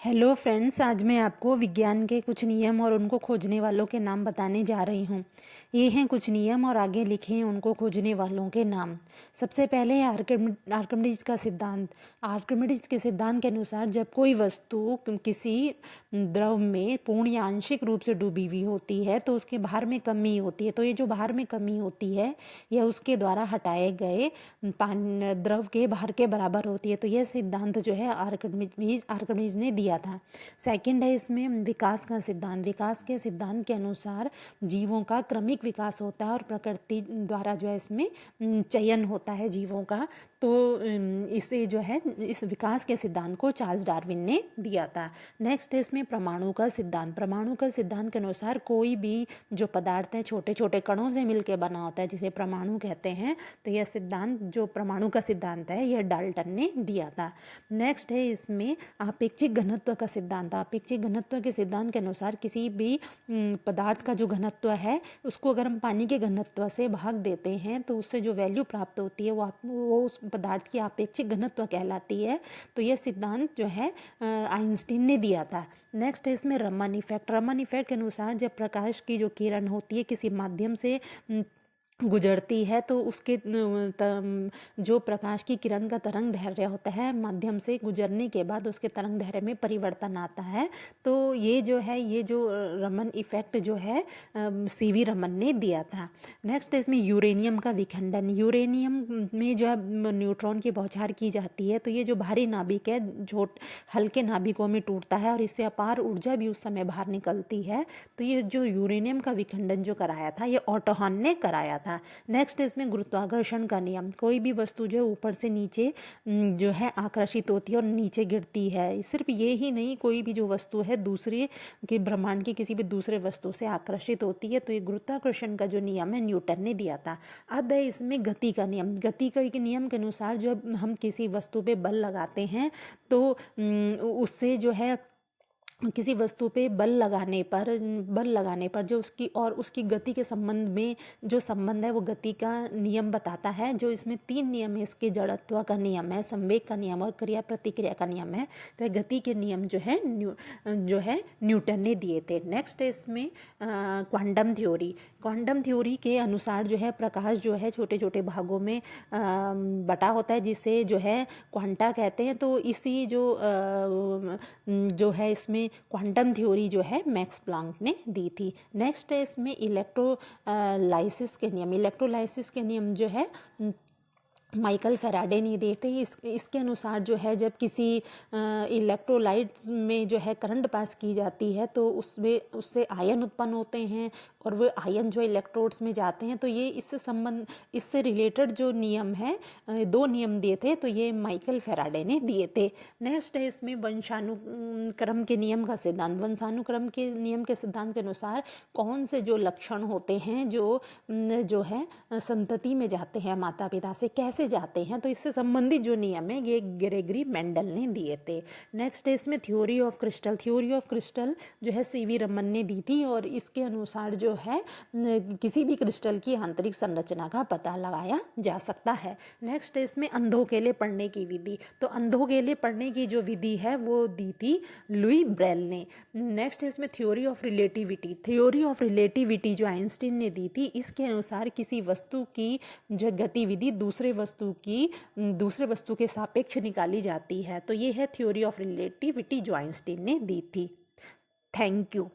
Hello friends, आज मैं आपको विज्ञान के कुछ नियम और उनको खोजने वालों के नाम बताने जा रही हूँ। ये हैं कुछ नियम और आगे लिखे हैं उनको खोजने वालों के नाम। सबसे पहले है आर्किमिडीज का सिद्धांत। आर्किमिडीज के सिद्धांत के अनुसार जब कोई वस्तु किसी द्रव में पूर्ण या आंशिक रूप से डूबी हुई होती है तो उसके भार में कमी होती है। तो ये जो भार में कमी होती है यह उसके द्वारा हटाए गए द्रव के भार के बराबर होती है। तो यह सिद्धांत जो है आर्किमिडीज ने दिया था। सेकंड है इसमें विकास का सिद्धांत। विकास के सिद्धांत के अनुसार जीवों का क्रमिक विकास होता है और प्रकृति द्वारा जो है इसमें चयन होता है जीवों का। तो इसे जो है इस विकास के सिद्धांत को चार्ल्स डार्विन ने दिया था। नेक्स्ट है इसमें परमाणु का सिद्धांत। परमाणु का सिद्धांत के अनुसार कोई भी जो पदार्थ है छोटे छोटे कणों से मिलकर बना होता है जिसे परमाणु कहते हैं। तो यह सिद्धांत जो परमाणु का सिद्धांत है यह डाल्टन ने दिया था। नेक्स्ट है इसमें आपेक्षिक घनत्व का सिद्धांत। आपेक्षिक घनत्व के सिद्धांत के अनुसार किसी भी पदार्थ का जो घनत्व है उसको अगर हम पानी के घनत्व से भाग देते हैं तो उससे जो वैल्यू प्राप्त होती है वो उस पदार्थ की आपेक्षिक घनत्व कहलाती है। तो यह सिद्धांत जो है आइंस्टीन ने दिया था। नेक्स्ट है इसमें रमन इफेक्ट। रमन इफेक्ट के अनुसार जब प्रकाश की जो किरण होती है किसी माध्यम से गुजरती है तो उसके जो प्रकाश की किरण का तरंग दैर्घ्य होता है माध्यम से गुजरने के बाद उसके तरंग दैर्घ्य में परिवर्तन आता है। तो ये जो रमन इफेक्ट जो है सीवी रमन ने दिया था। नेक्स्ट इसमें यूरेनियम का विखंडन। यूरेनियम में जो है न्यूट्रॉन की बौछार की जाती है तो ये जो भारी नाभिक है हल्के नाभिकों में टूटता है और इससे अपार ऊर्जा भी उस समय बाहर निकलती है। तो ये जो यूरेनियम का विखंडन जो कराया था ये ऑटो हॉर्न ने कराया था। नेक्स्ट इसमें गुरुत्वाकर्षण का नियम। कोई भी वस्तु जो ऊपर से नीचे जो है आकर्षित होती है और नीचे गिरती है। सिर्फ ये ही नहीं, कोई भी जो वस्तु है दूसरे के ब्रह्मांड की किसी भी दूसरे वस्तु से आकर्षित होती है। तो ये गुरुत्वाकर्षण का जो नियम है न्यूटन ने दिया था। अब है इसमें गति का नियम। गति का एक नियम के अनुसार जब हम किसी वस्तु पे बल लगाते हैं तो उससे जो है किसी वस्तु पे बल लगाने पर जो उसकी गति के संबंध में जो संबंध है वो गति का नियम बताता है। जो इसमें 3 नियम है, इसके जड़त्व का नियम है, संवेग का नियम और क्रिया प्रतिक्रिया का नियम है। तो गति के नियम जो है न्यूटन ने दिए थे। नेक्स्ट है इसमें क्वांटम थ्योरी। क्वांटम थ्योरी के अनुसार जो है प्रकाश जो है छोटे छोटे भागों में बटा होता है जिसे जो है क्वांटा कहते हैं। तो इसी जो है इसमें क्वांटम थ्योरी जो है मैक्स प्लांक ने दी थी। नेक्स्ट है इसमें इलेक्ट्रोलाइसिस के नियम। इलेक्ट्रोलाइसिस के नियम जो है माइकल फैराडे ने दिए थे। इसके अनुसार जो है जब किसी इलेक्ट्रोलाइट्स में जो है करंट पास की जाती है तो उससे आयन उत्पन्न होते हैं और वो आयन जो इलेक्ट्रोड्स में जाते हैं। तो ये इससे रिलेटेड जो नियम है 2 नियम दिए थे तो ये माइकल फैराडे ने दिए थे। नेक्स्ट है इसमें वंशानुक्रम के नियम का सिद्धांत। वंशानुक्रम के नियम के सिद्धांत के अनुसार कौन से जो लक्षण होते हैं जो है संतति में जाते हैं माता पिता से कैसे जाते हैं। तो इससे संबंधित जो नियम है ये ग्रेगरी मेंडल ने दिए थे। नेक्स्ट है इसमें theory of crystal. Theory of crystal जो है सीवी रमन ने दी थी और इसके अनुसार जो है किसी भी क्रिस्टल की आंतरिक संरचना का पता लगाया जा सकता है। नेक्स्ट है इसमें अंधों के लिए पढ़ने की विधि। तो अंधों के लिए पढ़ने की जो विधि है वो दी थी लुई ब्रेल ने। नेक्स्ट है इसमें theory of relativity. Theory of relativity जो आइंस्टीन ने दी थी इसके अनुसार किसी वस्तु की जो गतिविधि दूसरे वस्तु के सापेक्ष निकाली जाती है। तो ये है थ्योरी ऑफ रिलेटिविटी जो आइंस्टीन ने दी थी। Thank you.